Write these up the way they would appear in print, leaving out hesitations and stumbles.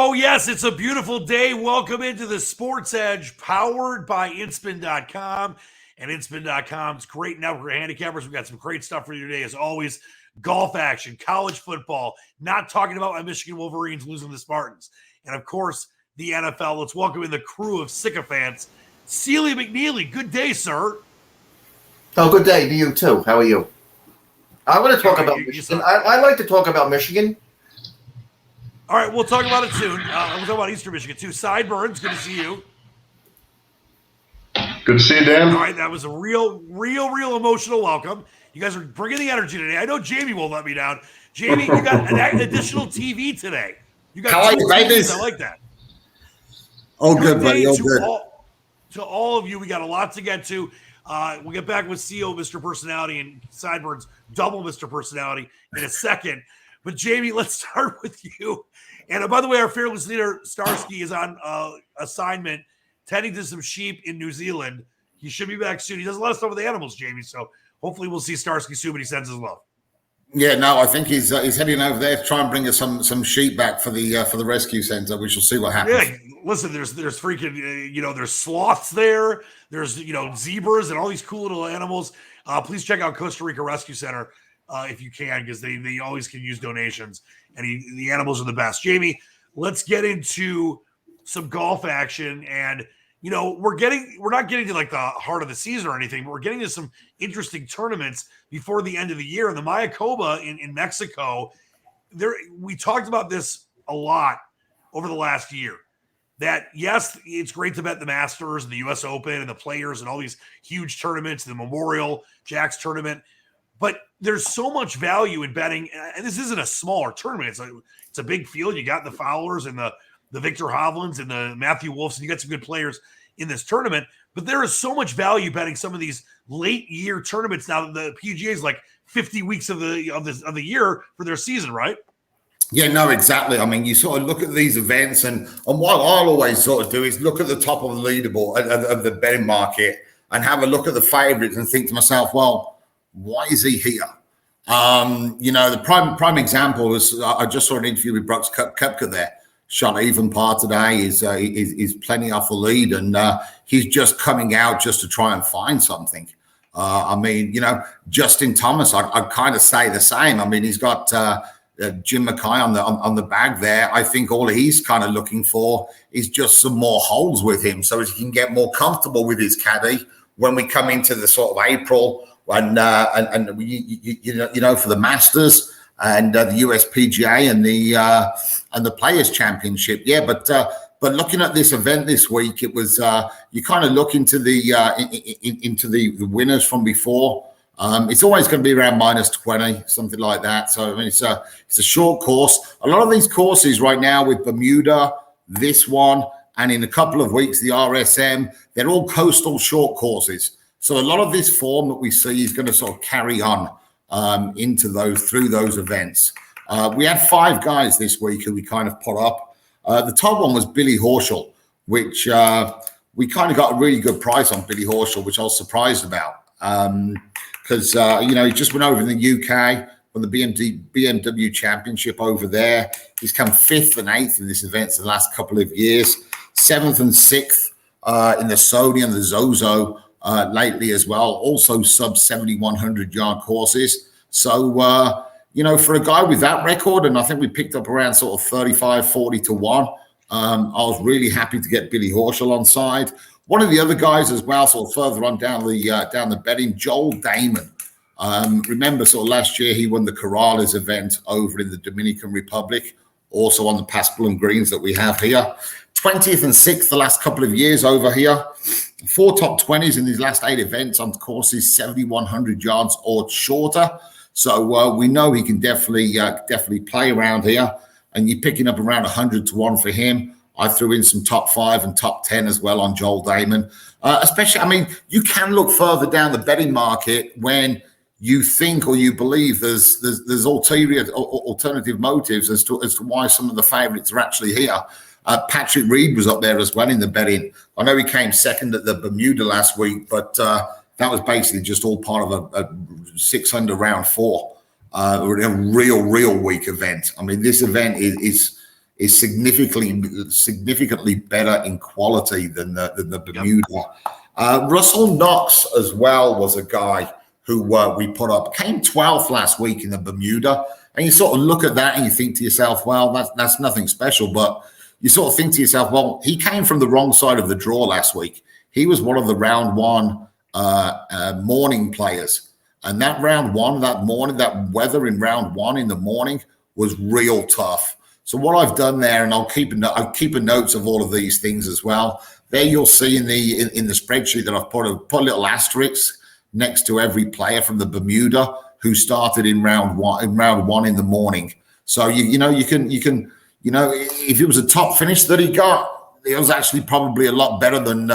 Oh, yes, it's a beautiful day. Welcome into the SportSedge, powered by Inspin.com and Inspin.com's great network of handicappers. We've got some great stuff for you today, as always. Golf action, college football, not talking about my Michigan Wolverines losing the Spartans. And, of course, the NFL. Let's welcome in the crew of sycophants. Sealy McNeely, good day, sir. Oh, good day to you, too. How are you? I want to talk about Michigan. I like to talk about Michigan. All right, we'll talk about it soon. We'll talk about Eastern Michigan, too. Sideburns, good to see you. Good to see you, Dan. All right, that was a real emotional welcome. You guys are bringing the energy today. I know Jamie won't let me down. Jamie, you got an additional TV today. You got two TVs. I like that. Oh, good, buddy. Oh, good. To all of you, we got a lot to get to. We'll get back with CEO, Mr. Personality, and Sideburns, double Mr. Personality, in a second. But, Jamie, let's start with you. And, by the way, our fearless leader, Starsky, is on assignment, tending to some sheep in New Zealand. He should be back soon. He does a lot of stuff with animals, Jamie, so hopefully we'll see Starsky soon, but he sends his love. Yeah, no, I think he's heading over there to try and bring us some sheep back for the rescue center. We shall see what happens. Yeah, listen, there's freaking, there's sloths there. There's, zebras and all these cool little animals. Please check out Costa Rica Rescue Center if you can, because they always can use donations, and the animals are the best. Jamie, let's get into some golf action, and we're not getting to like the heart of the season or anything, but we're getting to some interesting tournaments before the end of the year. And the Mayakoba in Mexico, we talked about this a lot over the last year. That yes, it's great to bet the Masters and the U.S. Open and the Players and all these huge tournaments, the Memorial Jacks tournament, but there's so much value in betting. And this isn't a smaller tournament; it's a big field. You got the Fowlers and the Victor Hovlands and the Matthew Wolfs, and you got some good players in this tournament. But there is so much value betting some of these late year tournaments now that the PGA is like 50 weeks of the year for their season, right? Yeah, no, exactly. I mean, you sort of look at these events, and what I'll always sort of do is look at the top of the leaderboard of the betting market and have a look at the favorites and think to myself, well, why is he here? The prime example is I just saw an interview with Brooks Koepka there. Shot even par today, is plenty off the lead, and he's just coming out just to try and find something. Justin Thomas, I'd kind of say the same. I mean, he's got Jim Mackay on the bag there. I think all he's kind of looking for is just some more holes with him, so he can get more comfortable with his caddy when we come into the sort of April and for the Masters and the USPGA and the Players Championship. Yeah, but looking at this event this week, it was you kind of look into the winners from before. It's always going to be around -20, something like that. So I mean, it's a short course. A lot of these courses right now with Bermuda, this one, and in a couple of weeks the RSM, they're all coastal short courses. So a lot of this form that we see is going to sort of carry on through those events. We had 5 guys this week who we kind of put up. The top one was Billy Horschel, which we kind of got a really good price on Billy Horschel, which I was surprised about because he just went over in the UK on the BMW Championship over there. He's come 5th and 8th in this event for the last couple of years, 7th and 6th in the Sony and the Zozo lately as well. Also sub 7,100 yard courses. So for a guy with that record, and I think we picked up around sort of 35, 40 to 1. I was really happy to get Billy Horschel on side. One of the other guys as well, sort of further on down the betting, Joel Damon. Remember, sort of last year he won the Corrales event over in the Dominican Republic, also on the Paspalum Greens that we have here. 20th and 6th the last couple of years over here. 4 top 20s in these last 8 events on courses 7,100 yards or shorter. So we know he can definitely play around here, and you're picking up around 100 to 1 for him. I threw in some top 5 and top 10 as well on Joel Damon. Especially, I mean, you can look further down the betting market when you think or you believe there's alternative motives as to why some of the favorites are actually here. Patrick Reed was up there as well in the betting. I know he came second at the Bermuda last week, but that was basically just all part of a 600 round 4, a real weak event. I mean, this event is is significantly better in quality than the Bermuda. Russell Knox as well was a guy who we put up, came 12th last week in the Bermuda. And you sort of look at that and you think to yourself, well, that's nothing special. But you sort of think to yourself, well, he came from the wrong side of the draw last week. He was one of the round one morning players. And that round one, that morning, that weather in round one in the morning was real tough. So what I've done there, and I'll keep a notes of all of these things as well. There you'll see in the spreadsheet that I've put a little asterisk next to every player from the Bermuda who started in round one in the morning. So you can if it was a top finish that he got, it was actually probably a lot better than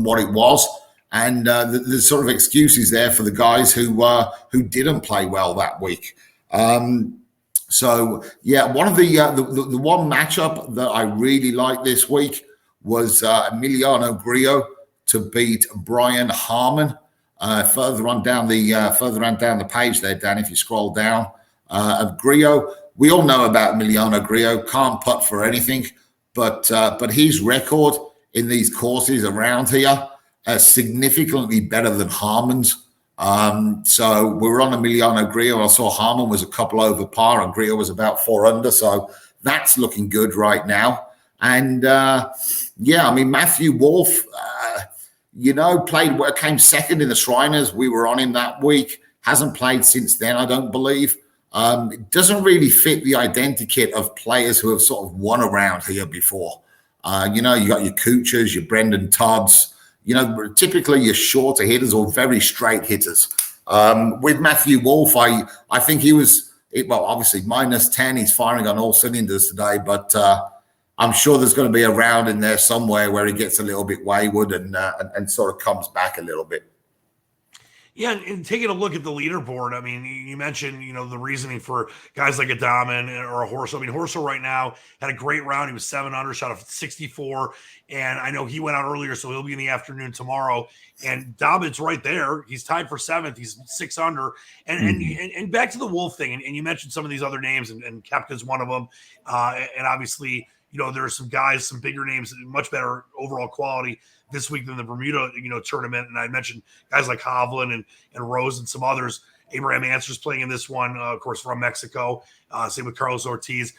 what it was. And there's sort of excuses there for the guys who didn't play well that week. So yeah, one of the one matchup that I really liked this week was Emiliano Grillo to beat Brian Harmon. Further on down the page there, Dan, if you scroll down, Grillo. We all know about Emiliano Grillo. Can't putt for anything, but his record in these courses around here is significantly better than Harmon's. So we're on Emiliano Grillo. I saw Harmon was a couple over par and Grillo was about 4 under. So that's looking good right now. And yeah, I mean, Matthew Wolff, came second in the Shriners. We were on him that week. Hasn't played since then, I don't believe. It doesn't really fit the identikit of players who have sort of won around here before. You got your Kuchers, your Brendan Todds, typically your shorter hitters or very straight hitters. With Matthew Wolff, I think he was, obviously -10. He's firing on all cylinders today, but I'm sure there's going to be a round in there somewhere where he gets a little bit wayward and sort of comes back a little bit. Yeah, and taking a look at the leaderboard, I mean, you mentioned, the reasoning for guys like a Dahmen or a Horschel. I mean, Horschel right now had a great round. He was 7 under, shot a 64, and I know he went out earlier, so he'll be in the afternoon tomorrow. And Dahmen's right there. He's tied for 7th. He's 6 under. And back to the Wolff thing, and you mentioned some of these other names, and Koepka's one of them. And obviously, there are some guys, some bigger names, much better overall quality this week than the Bermuda, tournament. And I mentioned guys like Hovland and Rose and some others. Abraham Answer's playing in this one, of course, from Mexico. Same with Carlos Ortiz.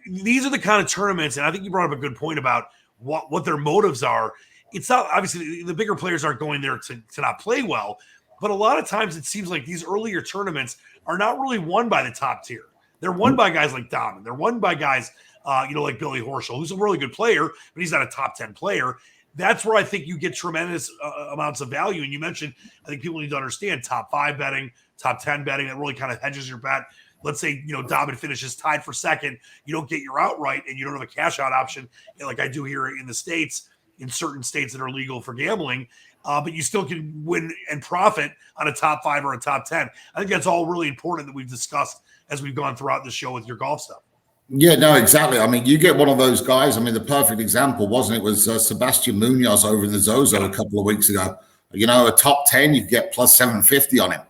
These are the kind of tournaments, and I think you brought up a good point about what their motives are. It's not, obviously, the bigger players aren't going there to not play well, but a lot of times it seems like these earlier tournaments are not really won by the top tier. They're won by guys like Dahmen. They're won by guys like Billy Horschel, who's a really good player, but he's not a top 10 player. That's where I think you get tremendous amounts of value. And you mentioned, I think people need to understand top 5 betting, top 10 betting. That really kind of hedges your bet. Let's say, Dahmen finishes tied for 2nd. You don't get your outright and you don't have a cash out option like I do here in the States, in certain states that are legal for gambling. But you still can win and profit on a top 5 or a top 10. I think that's all really important that we've discussed as we've gone throughout the show with your golf stuff. Yeah, no, exactly. I mean, you get one of those guys. I mean, the perfect example, wasn't it, was Sebastian Munoz over in the Zozo a couple of weeks ago. A top 10, you could get plus 750 on him.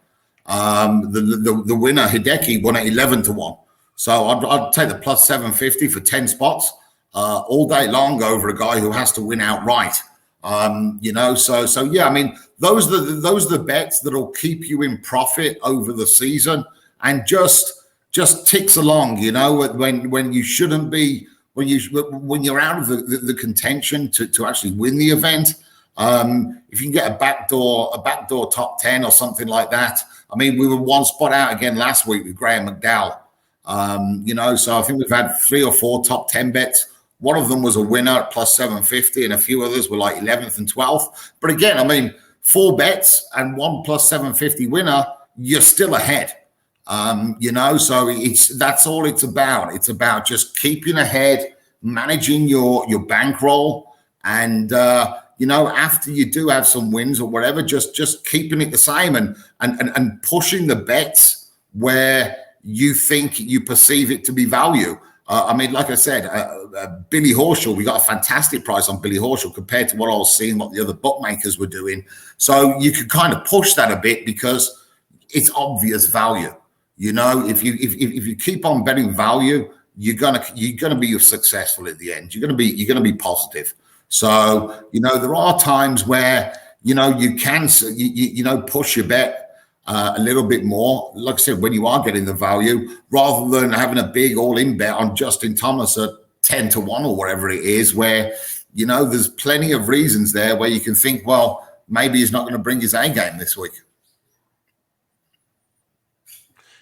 The winner, Hideki, won at 11-1. So I'd take the plus 750 for 10 spots all day long over a guy who has to win outright. So yeah, I mean, those are the bets that'll keep you in profit over the season and just ticks along, when you shouldn't be, when you're out of the contention to actually win the event. If you can get a backdoor top 10 or something like that. I mean, we were one spot out again last week with Graham McDowell. So I think we've had 3 or 4 top 10 bets. One of them was a winner at plus 750, and a few others were like 11th and 12th. But again, I mean, 4 bets and 1 plus 750 winner, you're still ahead. So that's all it's about. It's about just keeping ahead, managing your bankroll, and after you do have some wins or whatever, just keeping it the same and pushing the bets where you think you perceive it to be value. I mean, like I said, Billy Horschel, we got a fantastic price on Billy Horschel compared to what I was seeing, what the other bookmakers were doing. So you could kind of push that a bit because it's obvious value. If you keep on betting value, you're gonna be successful at the end. You're gonna be positive. So there are times where you can push your bet a little bit more. Like I said, when you are getting the value, rather than having a big all-in bet on Justin Thomas at 10-1 or whatever it is, where there's plenty of reasons there where you can think, well, maybe he's not going to bring his A game this week.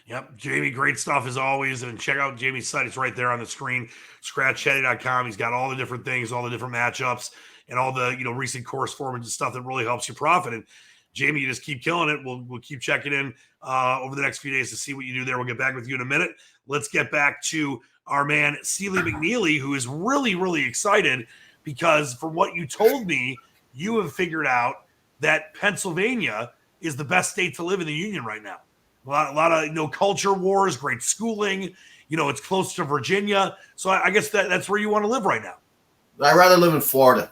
Yep, Jamie, great stuff as always. And check out Jamie's site. It's right there on the screen, scratchteddy.com. He's got all the different things, all the different matchups, and all the recent course form and stuff that really helps you profit. And Jamie, you just keep killing it. We'll keep checking in over the next few days to see what you do there. We'll get back with you in a minute. Let's get back to our man, Sealy McNeely, who is really, really excited because from what you told me, you have figured out that Pennsylvania is the best state to live in the union right now. A lot of culture wars, great schooling. It's close to Virginia. So I guess that's where you want to live right now. I'd rather live in Florida.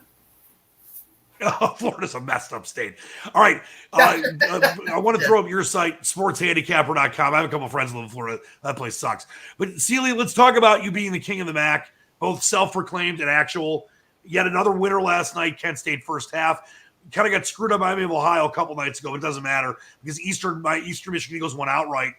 Oh, Florida's a messed up state. All right. I want to throw up your site, sportshandicapper.com. I have a couple of friends who live in Florida. That place sucks. But Sealy, let's talk about you being the king of the MAC, both self-proclaimed and actual. Yet another winner last night, Kent State first half. Kind of got screwed up by Miami of Ohio a couple nights ago. It doesn't matter because my Eastern Michigan Eagles won outright.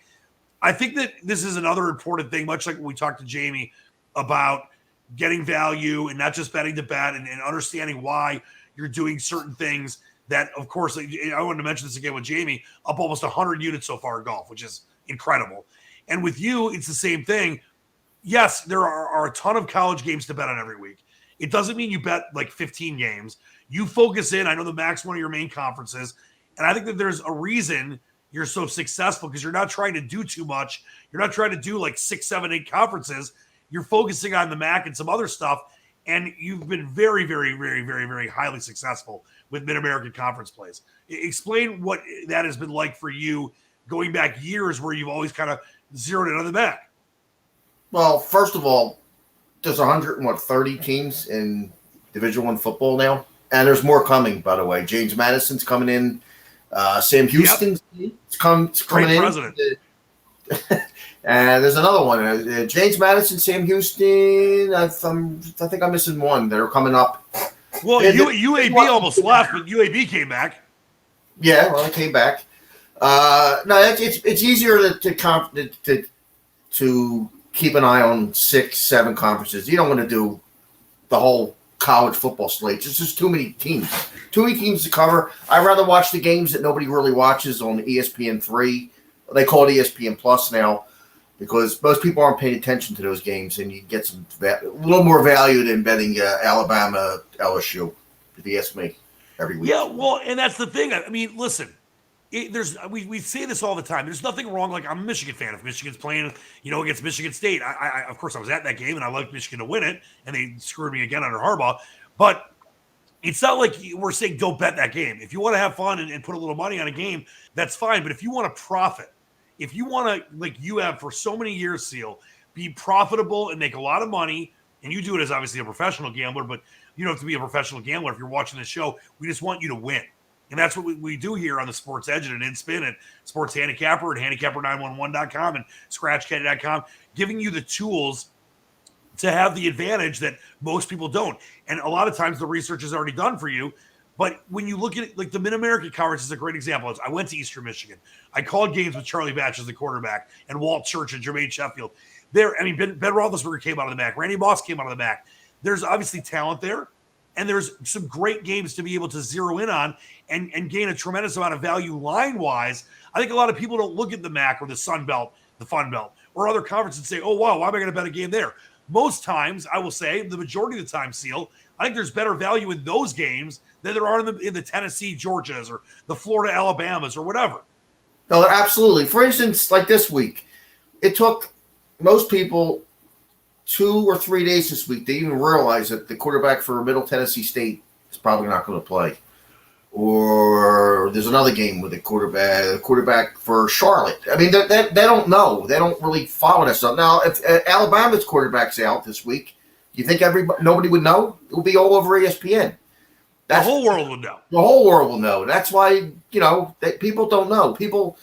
I think that this is another important thing, much like when we talked to Jamie about getting value and not just betting to bet and understanding why you're doing certain things that, of course, I wanted to mention this again with Jamie, up almost 100 units so far in golf, which is incredible. And with you, it's the same thing. Yes, there are a ton of college games to bet on every week. It doesn't mean you bet like 15 games. You focus in. I know the MAC's one of your main conferences, and I think that there's a reason you're so successful because you're not trying to do too much. You're not trying to do like 6, 7, 8 conferences. You're focusing on the MAC and some other stuff, and you've been very, very, very, very, very highly successful with Mid-American Conference plays. Explain what that has been like for you going back years where you've always kind of zeroed in on the MAC. Well, first of all, there's 130 teams in Division I football now. And there's more coming, by the way. James Madison's coming in. Sam Houston's coming in. President. And there's another one. James Madison, Sam Houston. I think I'm missing one. They're coming up. Well, UAB almost left, but UAB came back. Yeah, well, it came back. No, it's easier to keep an eye on 6, 7 conferences. You don't want to do the whole college football slate. It's just too many teams to cover. I'd rather watch the games that nobody really watches on ESPN3. They call it ESPN Plus now because most people aren't paying attention to those games, and you get a little more value than betting Alabama, LSU, if you ask me, every week. Yeah, well, and that's the thing. I mean, listen, we say this all the time. There's nothing wrong. Like, I'm a Michigan fan. If Michigan's playing, against Michigan State, I of course I was at that game and I liked Michigan to win it, and they screwed me again under Harbaugh. But it's not like we're saying don't bet that game. If you want to have fun and put a little money on a game, that's fine. But if you want to profit, if you want to, like you have for so many years, Seal, be profitable and make a lot of money, and you do it as obviously a professional gambler, but you don't have to be a professional gambler if you're watching this show. We just want you to win. And that's what we do here on the SportsEdge and InSpin and Sports Handicapper and handicapper911.com and scratchcaddy.com, giving you the tools to have the advantage that most people don't. And a lot of times the research is already done for you. But when you look at it, like the Mid-American Conference is a great example. I went to Eastern Michigan. I called games with Charlie Batch as the quarterback and Walt Church and Jermaine Sheffield. Ben Roethlisberger came out of the MAC. Randy Moss came out of the MAC. There's obviously talent there. And there's some great games to be able to zero in on and gain a tremendous amount of value line-wise. I think a lot of people don't look at the MAC or the Sun Belt, the Fun Belt, or other conferences and say, oh, wow, why am I going to bet a game there? Most times, I will say, the majority of the time, Seal, I think there's better value in those games than there are in the Tennessee, Georgias, or the Florida, Alabamas, or whatever. No, absolutely. For instance, like this week, it took most people 2 or 3 days this week to even realize that the quarterback for Middle Tennessee State is probably not going to play. Or there's another game with the quarterback for Charlotte. I mean, they don't know. They don't really follow that stuff. Now, if Alabama's quarterback's out this week, you think nobody would know? It will be all over ESPN. The whole world would know. The whole world will know. That's why, people don't know. People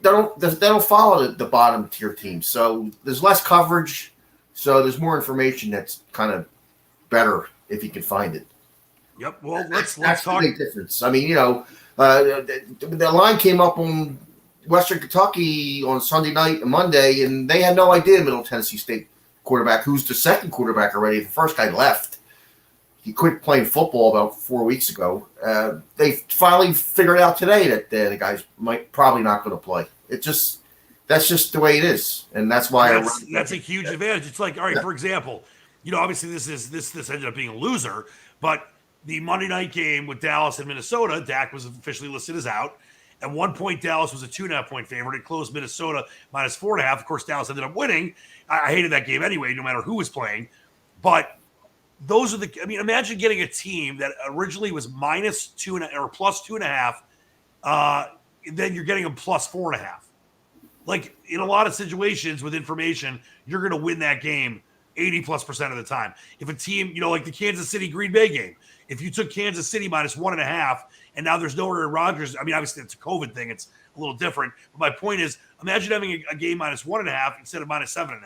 they don't follow the bottom tier teams. So there's less coverage. So there's more information that's kind of better if you can find it. Yep. Well, let's That's talk. the big difference. I mean, the line came up on Western Kentucky on Sunday night and Monday, and they had no idea Middle Tennessee State quarterback, who's the second quarterback already. The first guy left. He quit playing football about 4 weeks ago. They finally figured out today that the guys probably not going to play. That's just the way it is, and that's why that's a huge advantage. It's like, all right, for example, obviously this ended up being a loser, but the Monday night game with Dallas and Minnesota, Dak was officially listed as out. At one point, Dallas was a 2.5-point favorite. It closed Minnesota minus 4.5. Of course, Dallas ended up winning. I hated that game anyway, no matter who was playing. But those are imagine getting a team that originally was minus 2.5 or plus 2.5. Then you're getting them plus 4.5. Like in a lot of situations with information, you're going to win that game 80+% of the time. If a team, like the Kansas City Green Bay game, if you took Kansas City minus 1.5 and now there's no Aaron Rodgers, obviously it's a COVID thing. It's a little different. But my point is, imagine having a game minus 1.5 instead of minus 7.5.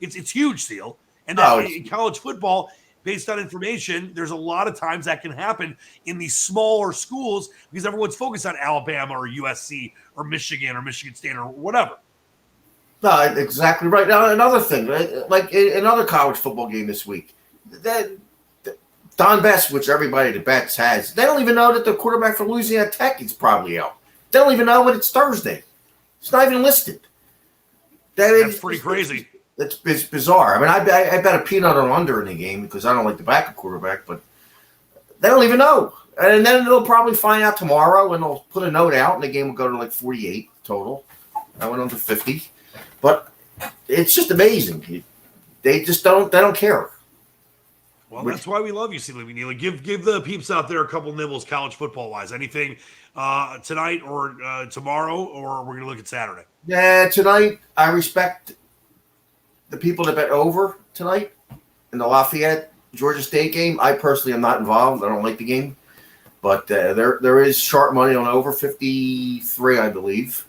It's huge, Seal. And then in college football, based on information, there's a lot of times that can happen in these smaller schools because everyone's focused on Alabama or USC or Michigan State or whatever. No, exactly right. Now, another thing, right? Like another college football game this week, that Don Best, which everybody that bets has, they don't even know that the quarterback for Louisiana Tech is probably out. They don't even know when it's Thursday. It's not even listed. That's pretty crazy. It's bizarre. I mean, I bet a peanut on under in the game because I don't like the backup quarterback, but they don't even know. And then they'll probably find out tomorrow, and they'll put a note out, and the game will go to like 48 total. I went under 50. But it's just amazing. They just don't care. Well, that's why we love you, Sealy McNeely. Give the peeps out there a couple nibbles college football-wise. Anything tonight or tomorrow, or we're going to look at Saturday? Yeah, tonight I respect the people that bet over tonight in the Lafayette, Georgia State game. I personally am not involved. I don't like the game. But there is sharp money on over 53, I believe.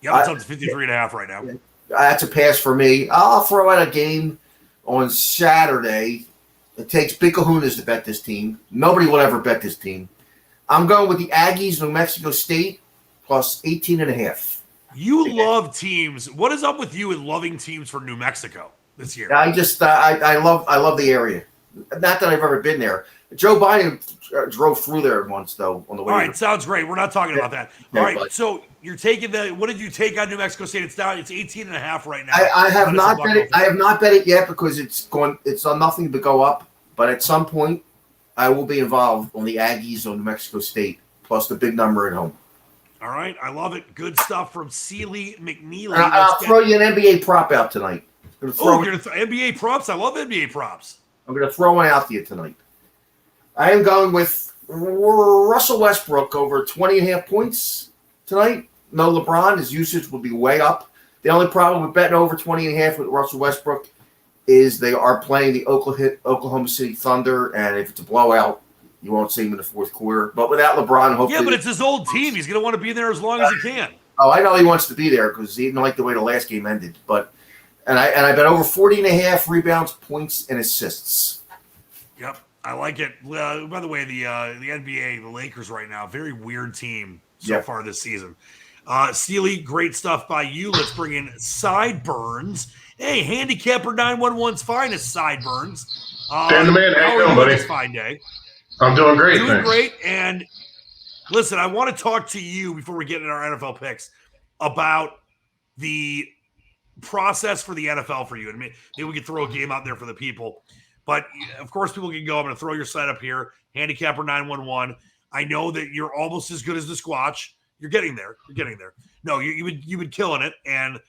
Yeah, it's up to 53.5 right now. That's a pass for me. I'll throw out a game on Saturday. It takes big kahunas to bet this team. Nobody will ever bet this team. I'm going with the Aggies, New Mexico State, plus 18.5. You love teams. What is up with you in loving teams for New Mexico this year? I just I love the area. Not that I've ever been there. Joe Biden drove through there once, though, on the way. All right, sounds great. We're not talking about that. All right, so you're taking what did you take on New Mexico State? It's down. It's 18.5 right now. I have not bet it. I have not bet it yet because it's on nothing but go up. But at some point, I will be involved on the Aggies on New Mexico State plus the big number at home. All right, I love it. Good stuff from Sealy McNeely. I'll throw you an NBA prop out tonight. NBA props. I love NBA props. I'm going to throw one out to you tonight. I am going with Russell Westbrook over 20.5 points tonight. No LeBron. His usage will be way up. The only problem with betting over 20.5 with Russell Westbrook is they are playing the Oklahoma City Thunder, and if it's a blowout, you won't see him in the fourth quarter. But without LeBron, hopefully... Yeah, but it's his old team. He's going to want to be there as long as he can. Oh, I know he wants to be there because he didn't like the way the last game ended. And I bet over 40.5 rebounds, points, and assists. Yep, I like it. By the way, the NBA, the Lakers right now, very weird team so far this season. Steely, great stuff by you. Let's bring in Sideburns. Hey, Handicapper 911's finest, Sideburns. Dan the man, how you doing, buddy? This fine day. I'm doing great. Doing great. And listen, I want to talk to you before we get into our NFL picks about the process for the NFL for you. And maybe we could throw a game out there for the people. But, of course, people can go. I'm going to throw your site up here, Handicapper 911. I know that you're almost as good as the Squatch. You're getting there. No, you've been killing it. And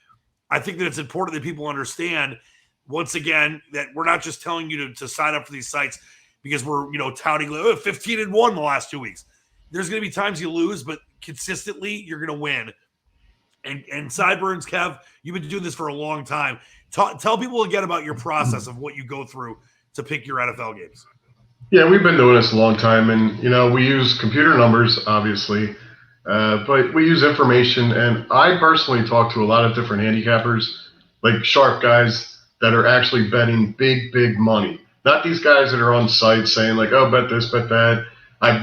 I think that it's important that people understand, once again, that we're not just telling you to sign up for these sites because we're, touting 15-1 the last 2 weeks. There's going to be times you lose, but consistently you're going to win. And Sideburns, Kev, you've been doing this for a long time. Tell people again about your process of what you go through to pick your NFL games. Yeah, we've been doing this a long time, and we use computer numbers, obviously, but we use information. And I personally talk to a lot of different handicappers, like sharp guys that are actually betting big money. Not these guys that are on site saying like, oh, bet this, bet that.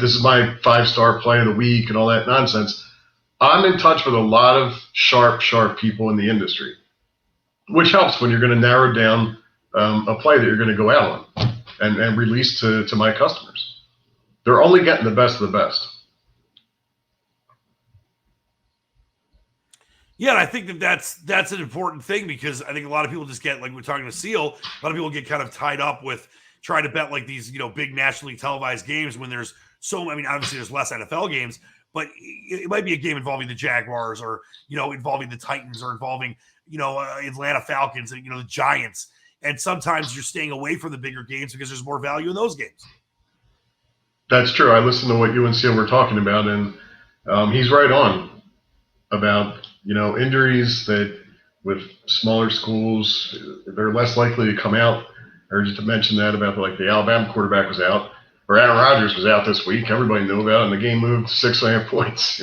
This is my 5-star play of the week and all that nonsense. I'm in touch with a lot of sharp people in the industry, which helps when you're going to narrow down a play that you're going to go out on and release to my customers. They're only getting the best of the best. Yeah, and I think that's an important thing because I think a lot of people just get, like we're talking to Seal, a lot of people get kind of tied up with trying to bet like these, big nationally televised games when there's obviously there's less NFL games, but it might be a game involving the Jaguars or, involving the Titans or involving, Atlanta Falcons and, the Giants. And sometimes you're staying away from the bigger games because there's more value in those games. That's true. I listened to what you and Seal were talking about, and he's right on about, injuries that with smaller schools, they're less likely to come out. I heard you to mention that about like the Alabama quarterback was out, or Aaron Rodgers was out this week. Everybody knew about it, and the game moved 6.5 points,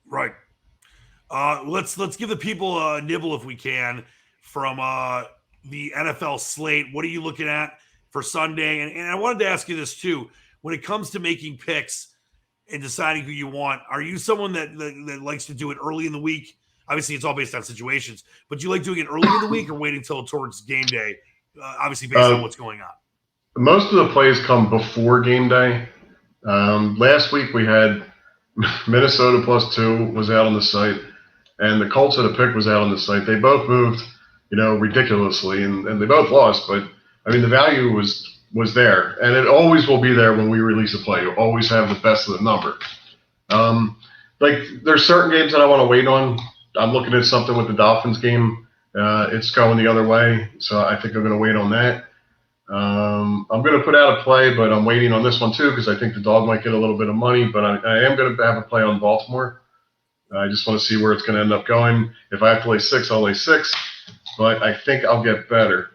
Right. Let's give the people a nibble if we can from the NFL slate. What are you looking at for Sunday? And I wanted to ask you this too. When it comes to making picks and deciding who you want, are you someone that likes to do it early in the week? Obviously, it's all based on situations, but do you like doing it early in the week or waiting till towards game day? Obviously, based on what's going on. Most of the plays come before game day. Last week we had Minnesota +2 was out on the site, and the Colts at a pick was out on the site. They both moved, ridiculously, and they both lost. But the value was there, and it always will be there when we release a play. You'll always have the best of the number. There's certain games that I want to wait on. I'm looking at something with the Dolphins game. It's going the other way, so I think I'm going to wait on that. I'm going to put out a play, but I'm waiting on this one too because I think the dog might get a little bit of money, but I am going to have a play on Baltimore. I just want to see where it's going to end up going. If I have to lay 6, I'll lay 6, but I think I'll get better.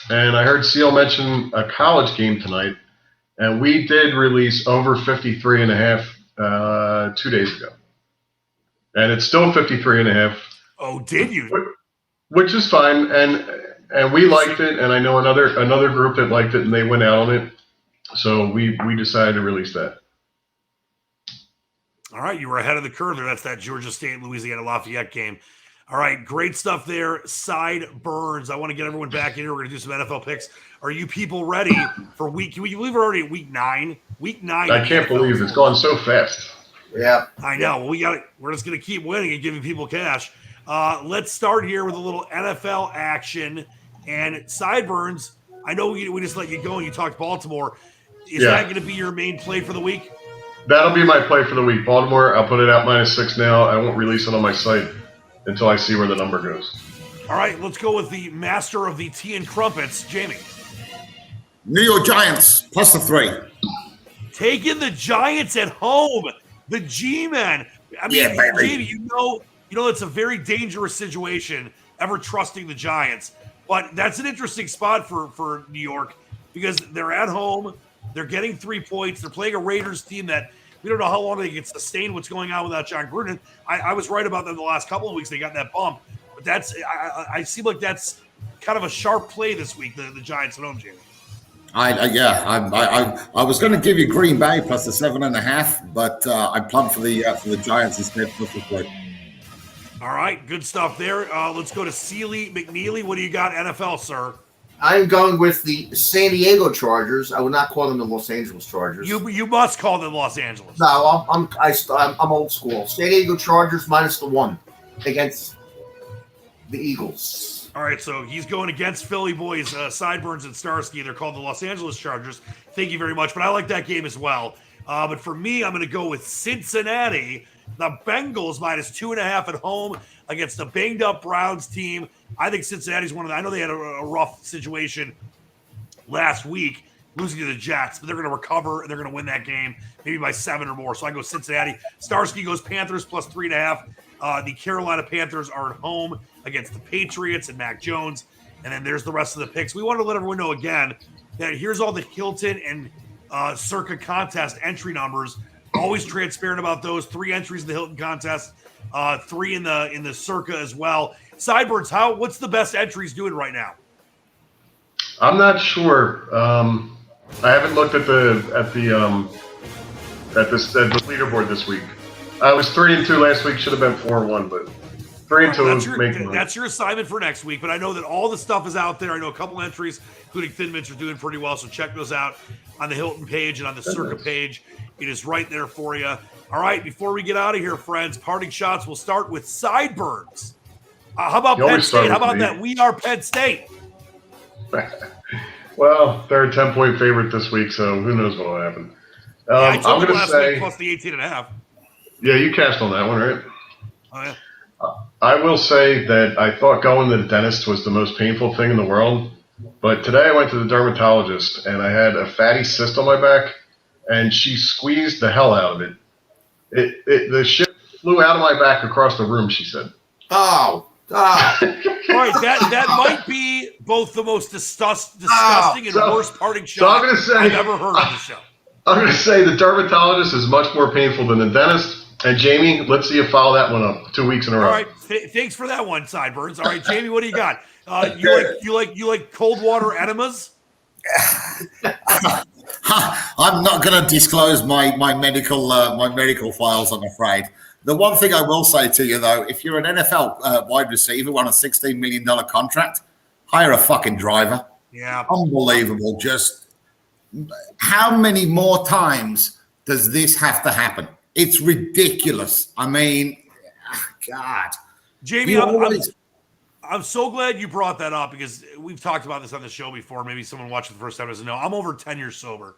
And I heard Seal mention a college game tonight, and we did release over 53.5 2 days ago. And it's still 53.5. Oh, did you? Which is fine, and we liked it, and I know another group that liked it, and they went out on it. So we decided to release that. All right, you were ahead of the curve there. That's that Georgia State Louisiana Lafayette game. All right, great stuff there. Sideburns. I want to get everyone back in here. We're going to do some NFL picks. Are you people ready for week? Can we believe we're already at week 9? Week 9. I can't believe it's gone so fast. Yeah, I know. Well, we're just going to keep winning and giving people cash. Let's start here with a little NFL action. And Sideburns, I know we just let you go and you talked Baltimore. Is that going to be your main play for the week? That'll be my play for the week. Baltimore, I'll put it out -6 now. I won't release it on my site until I see where the number goes. All right, let's go with the master of the tea and crumpets, Jamie. New York Giants +3. Taking the Giants at home. The G-Men. Yeah, baby. Jamie, you know it's a very dangerous situation ever trusting the Giants. But that's an interesting spot for New York because they're at home. They're getting 3 points. They're playing a Raiders team that we don't know how long they can sustain what's going on without John Gruden. I was right about them the last couple of weeks. They got that bump. But I seem like that's kind of a sharp play this week, the Giants at home, Jamie. I was going to give you Green Bay +7.5, but I plugged for the Giants instead +3. All right, good stuff there. Let's go to Sealy McNeely. What do you got, NFL, sir? I'm going with the San Diego Chargers. I would not call them the Los Angeles Chargers. You must call them Los Angeles. No, I'm old school. San Diego Chargers -1 against the Eagles. All right, so he's going against Philly boys, Sideburns and Starsky. They're called the Los Angeles Chargers. Thank you very much, but I like that game as well. But for me, I'm going to go with Cincinnati. The Bengals -2.5 at home against the banged-up Browns team. I think Cincinnati's one of the – I know they had a rough situation last week, losing to the Jets, but they're going to recover, and they're going to win that game, maybe by 7 or more. So I go Cincinnati. Starsky goes Panthers +3.5. The Carolina Panthers are at home against the Patriots and Mac Jones. And then there's the rest of the picks. We want to let everyone know again that here's all the Hilton and Circa contest entry numbers. Always transparent about those. 3 entries in the Hilton contest. 3 in the Circa as well. Sideburns, what's the best entries doing right now? I'm not sure. I haven't looked at the leaderboard this week. I was 3-2 last week. Should have been 4-1, but 3-2. That's your assignment for next week. But I know that all the stuff is out there. I know a couple entries, including Thin Mints, are doing pretty well. So check those out on the Hilton page and on the Circa page. It is right there for you. All right, before we get out of here, friends, parting shots. We'll start with Sideburns. How about Penn State? How about that? We are Penn State. Well, they're a 10-point favorite this week, so who knows what will happen. I told I'm you going to last say week plus the 18.5. Yeah, you cashed on that one, right? Oh, yeah. I will say that I thought going to the dentist was the most painful thing in the world, but today I went to the dermatologist and I had a fatty cyst on my back, and she squeezed the hell out of it. The shit flew out of my back across the room, she said. Oh. All right, that might be both the most disgusting and worst parting shot I've ever heard on the show. I'm going to say the dermatologist is much more painful than the dentist. And Jamie, let's see you follow that one up 2 weeks in a row. All right, thanks for that one, Sideburns. All right, Jamie, what do you got? You like cold water enemas? I'm not going to disclose my medical files, I'm afraid. The one thing I will say to you, though, if you're an NFL wide receiver on a $16 million contract, hire a fucking driver. Yeah. Unbelievable. Just how many more times does this have to happen? It's ridiculous. I mean, God. Jamie, I'm so glad you brought that up because we've talked about this on the show before. Maybe someone watching the first time doesn't know. I'm over 10 years sober,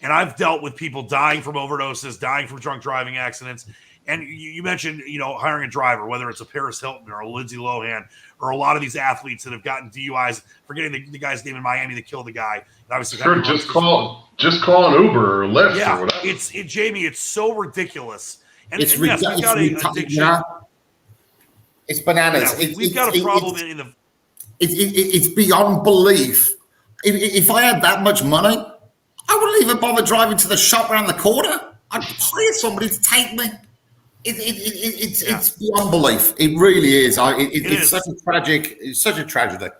and I've dealt with people dying from overdoses, dying from drunk driving accidents. And you mentioned, hiring a driver, whether it's a Paris Hilton or a Lindsay Lohan or a lot of these athletes that have gotten DUIs, forgetting the guy's name in Miami that killed the guy. And obviously, sure, just call an Uber or Lyft or whatever. Jamie, it's so ridiculous. And it's yes, we've got an addiction. Yeah. It's bananas. Yeah, we've got a problem in the. It's beyond belief. If I had that much money, I wouldn't even bother driving to the shop around the corner. I'd hire somebody to take me. It's beyond belief. It really is. It's such a tragic. It's such a tragedy.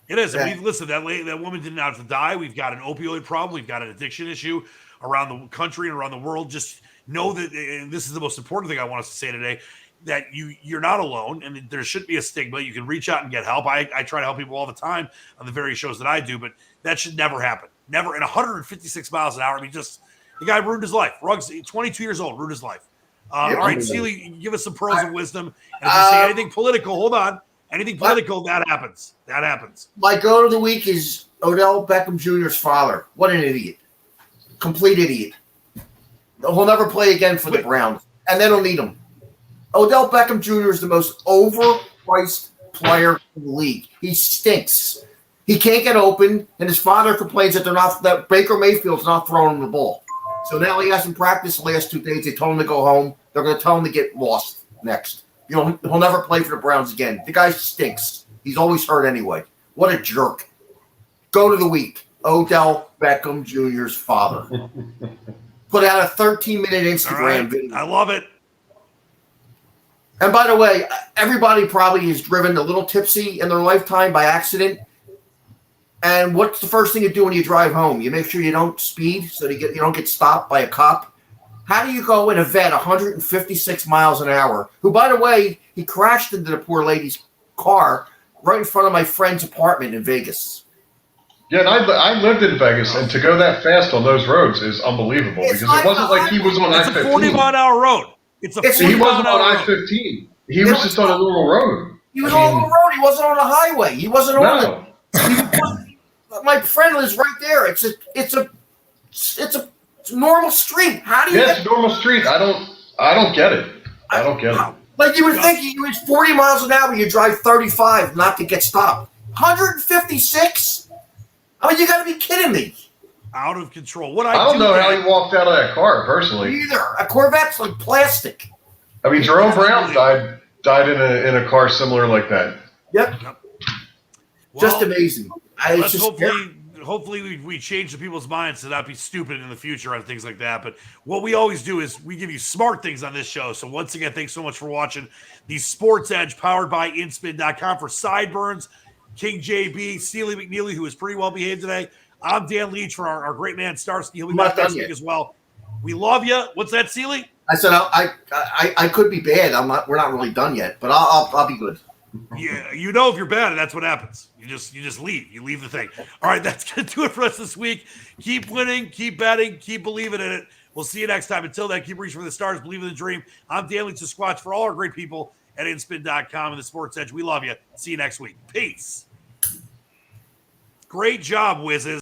It is. And listen, that woman didn't have to die. We've got an opioid problem. We've got an addiction issue around the country and around the world. Just know that, and this is the most important thing I want us to say today, that you're not alone, and there shouldn't be a stigma. You can reach out and get help. I try to help people all the time on the various shows that I do, but that should never happen. Never. In 156 miles an hour. I mean, just the guy ruined his life. Ruggs, 22 years old, ruined his life. All right, Sealy, give us some pearls of wisdom. And if you say anything political, hold on. Anything political, that happens. That happens. My go of the week is Odell Beckham Jr.'s father. What an idiot. Complete idiot. He'll never play again for the Browns, and they don't need him. Odell Beckham Jr. is the most overpriced player in the league. He stinks. He can't get open, and his father complains that Baker Mayfield's not throwing him the ball. So now he hasn't practiced the last 2 days. They told him to go home. They're going to tell him to get lost next. He'll never play for the Browns again. The guy stinks. He's always hurt anyway. What a jerk. Go to the week. Odell Beckham Jr.'s father. Put out a 13-minute Instagram video. I love it. And by the way, everybody probably has driven a little tipsy in their lifetime by accident. And what's the first thing you do when you drive home? You make sure you don't speed so you don't get stopped by a cop. How do you go in a vet 156 miles an hour? Who, by the way, he crashed into the poor lady's car right in front of my friend's apartment in Vegas. Yeah, and I lived in Vegas, and to go that fast on those roads is unbelievable because it wasn't like he was on I-15. It's a 40-mile-an-hour road. He wasn't on I-15. He was just on a normal road. He was on the road. He wasn't on a highway. He wasn't on my friend lives right there. It's a normal street. How do you? Yeah, it's a normal street. I don't get it. I don't get it. Like you would think you was 40 miles an hour, you drive 35 not to get stopped. 156? I mean, you got to be kidding me. Out of control. I don't know how he walked out of that car personally. Either a Corvette's like plastic. I mean, Jerome Brown died in a car similar like that. Yep. Well, just amazing. Hopefully hopefully we change the people's minds to not be stupid in the future on things like that. But what we always do is we give you smart things on this show. So once again, thanks so much for watching the Sports Edge powered by InSpin.com. For Sideburns, King JB, Steely McNeely, who is pretty well behaved today. I'm Dan Leach for our great man Starsky. He'll be back next week as well. We love you. What's that, Sealy? I said I could be bad. We're not really done yet, but I'll be good. Yeah, you know if you're bad, that's what happens. You just leave. You leave the thing. All right, that's gonna do it for us this week. Keep winning, keep betting, keep believing in it. We'll see you next time. Until then, keep reaching for the stars, believe in the dream. I'm Dan Leach, the Squatch, for all our great people at InSpin.com and the Sports Edge. We love you. See you next week. Peace. Great job, Whizzes.